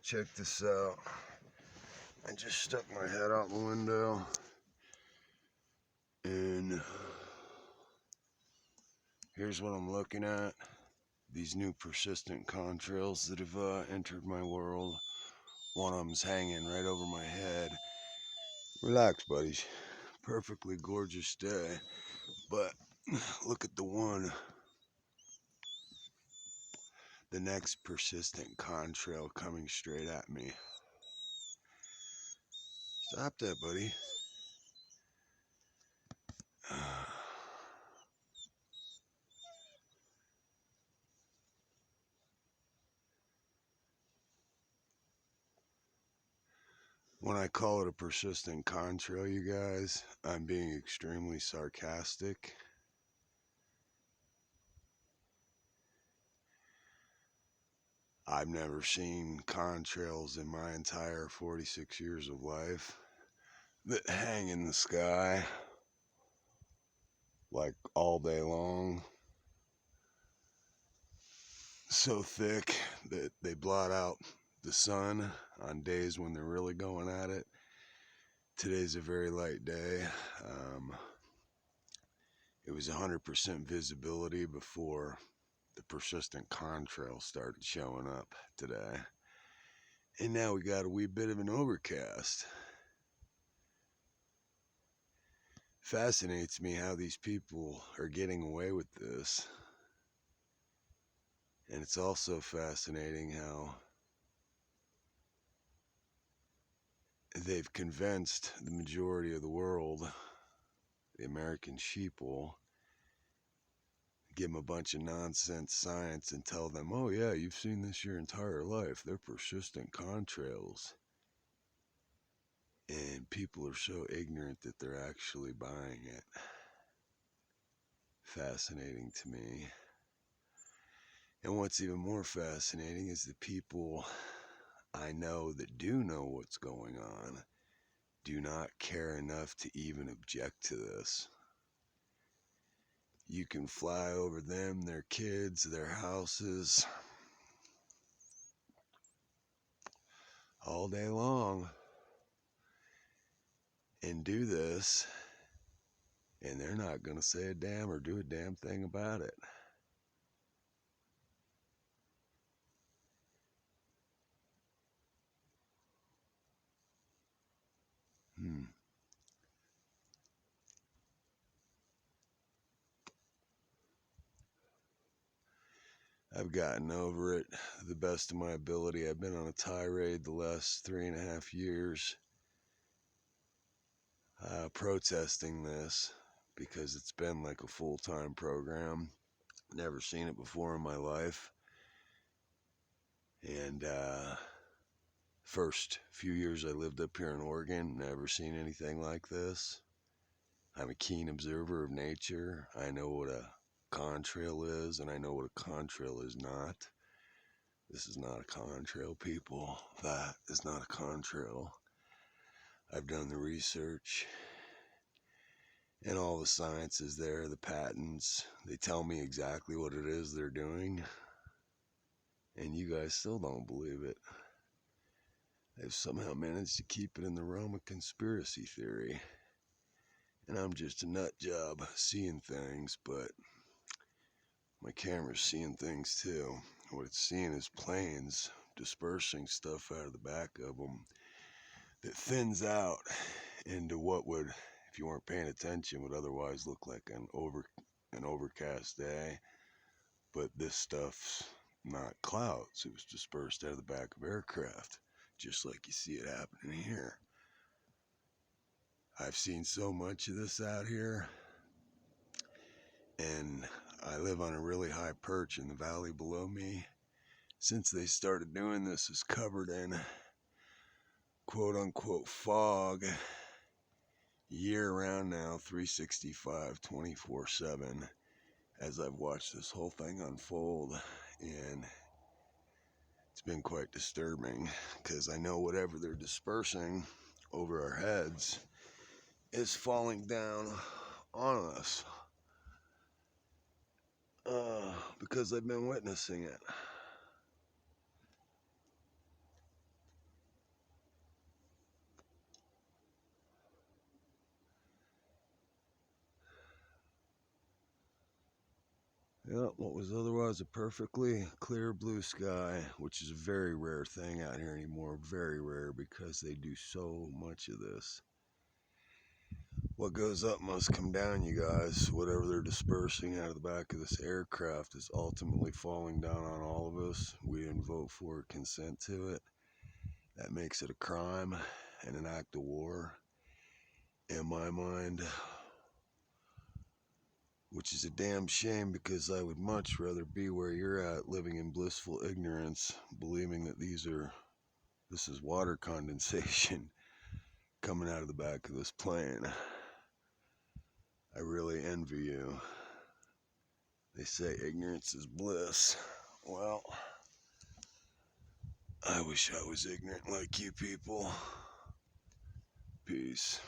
check this out. I just stuck my head out the window and here's what I'm looking at. These new persistent contrails that have entered my world. One of them's hanging right over my head. Relax, buddies. Perfectly gorgeous day. But look at the one. The next persistent contrail coming straight at me. Stop that, buddy. When I call it a persistent contrail, you guys, I'm being extremely sarcastic. I've never seen contrails in my entire 46 years of life that hang in the sky like all day long, so thick that they blot out the sun on days when they're really going at it. Today's a very light day. It was 100% visibility before the persistent contrail started showing up today. And now we got a wee bit of an overcast. Fascinates me how these people are getting away with this. And it's also fascinating how they've convinced the majority of the world, the American sheeple, give them a bunch of nonsense science and tell them, oh yeah, you've seen this your entire life. They're persistent contrails. And people are so ignorant that they're actually buying it. Fascinating to me. And what's even more fascinating is the people I know that do know what's going on do not care enough to even object to this. You can fly over them, their kids, their houses all day long and do this, and they're not going to say a damn or do a damn thing about it. I've gotten over it the best of my ability. I've been on a tirade the last 3.5 years protesting this because it's been like a full-time program. Never seen it before in my life. And first few years I lived up here in Oregon, never seen anything like this. I'm a keen observer of nature. I know what a contrail is, and I know what a contrail is not. This is not a contrail, people. That is not a contrail. I've done the research, and all the science is there, the patents. They tell me exactly what it is they're doing, and you guys still don't believe it. They've somehow managed to keep it in the realm of conspiracy theory. And I'm just a nut job seeing things, but my camera's seeing things too. What it's seeing is planes dispersing stuff out of the back of them that thins out into what would, if you weren't paying attention, would otherwise look like an overcast day. But this stuff's not clouds. It was dispersed out of the back of aircraft, just like you see it happening here. I've seen so much of this out here, and I live on a really high perch in the valley below me. Since they started doing this, is covered in quote unquote fog year round now, 365, 24/7, as I've watched this whole thing unfold. And it's been quite disturbing because I know whatever they're dispersing over our heads is falling down on us. Because I've been witnessing it. what was otherwise a perfectly clear blue sky, which is a very rare thing out here anymore, very rare because they do so much of this. What goes up must come down, you guys. Whatever they're dispersing out of the back of this aircraft is ultimately falling down on all of us. We didn't vote for it, consent to it. That makes it a crime and an act of war, in my mind. Which is a damn shame, because I would much rather be where you're at, living in blissful ignorance, believing that this is water condensation coming out of the back of this plane. I really envy you. They say ignorance is bliss. Well, I wish I was ignorant like you people. Peace.